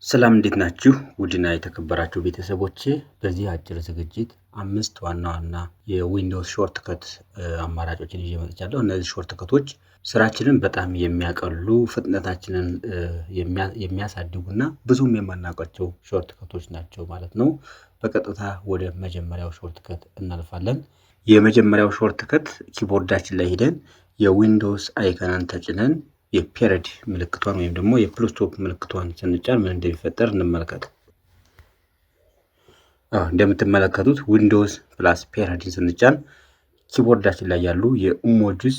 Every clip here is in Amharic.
ሰላም እንዴት ናችሁ? ውድና የተከበራችሁ ቤተሰቦቼ በዚህ አጭር ዝግጅት 5 ዋና ዋና የዊንዶውስ ሾርትከት አማራጮችን ይዤ መጥቻለሁ። እነዚህ ሾርትከቶች ስራችንን በጣም የሚያቀሉ ፍጥነታችንን የሚያሳድጉና ብዙም የማናውቃቸው ሾርትከቶች ናቸው ማለት ነው። በቀጥታ ወደ መጀመሪያው ሾርትከት እናልፋለን። የመጀመሪያው ሾርትከት ኪቦርዳችን ላይ ሄደን የዊንዶውስ አይከንን ተጭነን የፔሪድ ምልክቷን ወይም ደግሞ የፉል ስቶፕ ምልክቷን ስንጫን ምን እንደሚፈጠር እንመልከት። እንደምትመለከቱት ዊንዶውስ ፕላስ ፔሪድን ስንጫን ኪቦርዳችን ላይ ያሉ የኢሞጂስ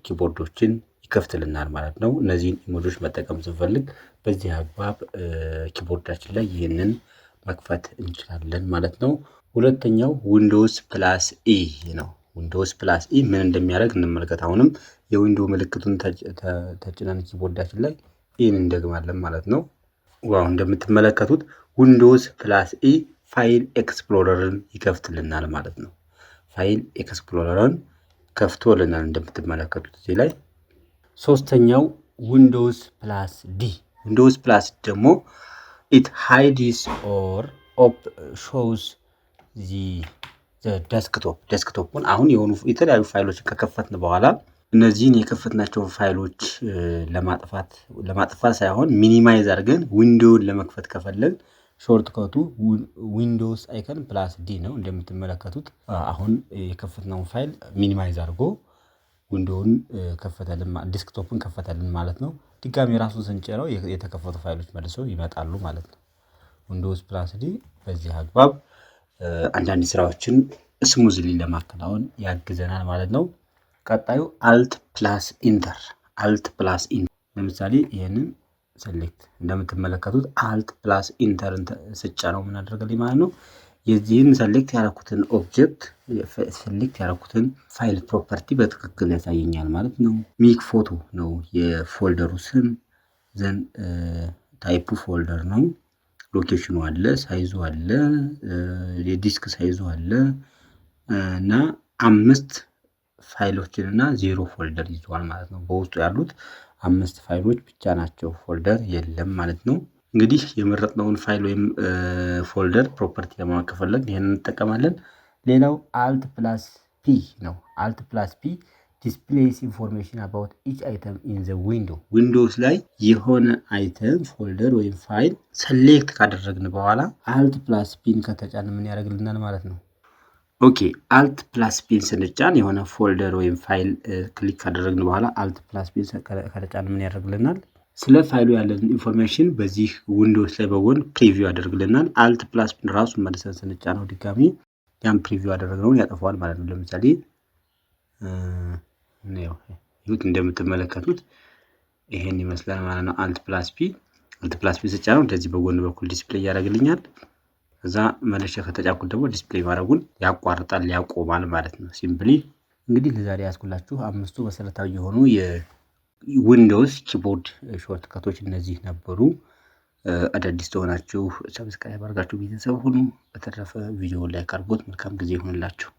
ኪቦርዶችን ይከፍትልናል ማለት ነው። እነዚህን ኢሞጂዎች መጠቀም ስንፈልግ በዚህ አግባብ ኪቦርዳችን ላይ ይህንን መክፈት እንችላለን ማለት ነው። ሁለተኛው ዊንዶውስ ፕላስ ኢ ነው። ዊንዶውስ ፕላስ ኢ ምን እንደሚያደርግ እንመልከት። አሁንም የዊንዶው ምልክቱን ተጭነን ኪቦርዳችን ላይ ኢን እንደግማለን ማለት ነው። ዋው እንደምትመለከቱት ዊንዶውስ ፕላስ ኢ ፋይል ኤክስፕሎረርን ይከፍትልናል ማለት ነው። ፋይል ኤክስፕሎረርን ከፍቶልናል እንደምትመለከቱት እዚህ ላይ። ሶስተኛው ዊንዶውስ ፕላስ ዲ። ዊንዶውስ ፕላስ ደግሞ ኢት ሃይድስ ኦር ሾውስ ዴስክቶፑን አሁን የሆኑ የተለያዩ ፋይሎችን ከከፈትን በኋላ እነዚህን የከፈትናቸው ፋይሎች ለማጥፋት ሳይሆን ሚኒማይዝ አድርገን ዊንዶውን ለመክፈት ከፈለግ ሾርትከቱ ዊንዶውስ አይከን ፕላስ ዲ ነው። እንደምትመለከቱት አሁን የከፈትነውን ፋይል ሚኒማይዝ አድርጎ ዊንዶውን ከፈተልን፣ ዴስክቶፑን ከፈተልን ማለት ነው። ድጋሚ ራሱን ስንጨረው የተከፈቱ ፋይሎች መልሰው ይመጣሉ ማለት ነው። ዊንዶውስ ፕላስ ዲ በዚህ አግባብ አንዳንድ ስራዎችን ስሙዝሊ ለማከናወን ያግዘናል ማለት ነው። ቀጣዩ አልት ፕላስ ኢንተር። አልት ፕላስ ኢንተር ለምሳሌ ይሄንን ሴሌክት እንደምትመለከቱት አልት ፕላስ ኢንተርን ስጫ ነው ምን አደረገልኝ ማለት ነው። የዚህን ሴሌክት ያደረኩትን ኦብጀክት ሴሌክት ያደረኩትን ፋይል ፕሮፐርቲ በትክክል ያሳየኛል ማለት ነው። ሚክ ፎቶ ነው የፎልደሩ ስም። ዘን ታይፑ ፎልደር ነው። ሎኬሽኑ አለ፣ ሳይዙ አለ፣ የዲስክ ሳይዙ አለ እና 5 ፋይሎችን እና 0 ፎልደር ይዟል ማለት ነው። በውስጡ ያሉት 5 ፋይሎች ብቻ ናቸው፣ ፎልደር የለም ማለት ነው። እንግዲህ የመረጥነውን ፋይል ወይም ፎልደር ፕሮፐርቲ ለማወቅ ከፈለግ ይሄንን እንጠቀማለን። ሌላው አልት ፕላስ ፒ ነው። አልት ፕላስ ፒ ዲስፕሌይስ ኢንፎርሜሽን አባውት ኢች አይተም ኢን ዘ ዊንዶው። ዊንዶውስ ላይ የሆነ አይተም ፎልደር ወይም ፋይል ሰሌክት ካደረግን በኋላ አልት ፕላስ ፒን ከተጫን ምን ያደርግልናል ማለት ነው። ኦኬ አልት ፕላስ ፒን ስንጫን የሆነ ፎልደር ወይም ፋይል ክሊክ ካደረግን በኋላ አልት ፕላስ ፒን ከተጫን ምን ያደርግልናል? ስለ ፋይሉ ያለን ኢንፎርሜሽን በዚህ ዊንዶውስ ላይ በጎን ፕሪቪው ያደርግልናል። አልት ፕላስ ፒን ራሱ መልሰን ስንጫነው ድጋሚ ያን ፕሪቪው ያደረግነውን ያጠፋዋል ማለት ነው። ለምሳሌ ይሁት እንደምትመለከቱት ይሄን ይመስላል ማለት ነው። አልት ፕላስ ፒ ስጫነው እንደዚህ በጎን በኩል ዲስፕሌይ ያደርግልኛል። ከዛ መልሼ ከተጫንኩት ደግሞ ዲስፕሌይ ማድረጉን ያቋርጣል፣ ያቆማል ማለት ነው። ሲምፕሊ እንግዲህ ለዛሬ ያስኩላችሁ 5ቱ መሰረታዊ የሆኑ የዊንዶውስ ኪቦርድ ሾርትከቶች እነዚህ ነበሩ። አዳዲስ ተሆናችሁ ሰብስክራይብ አድርጋችሁ ቤተሰብ ሁኑ። በተረፈ ቪዲዮ ላይክ አድርጉት። መልካም ጊዜ ይሁንላችሁ።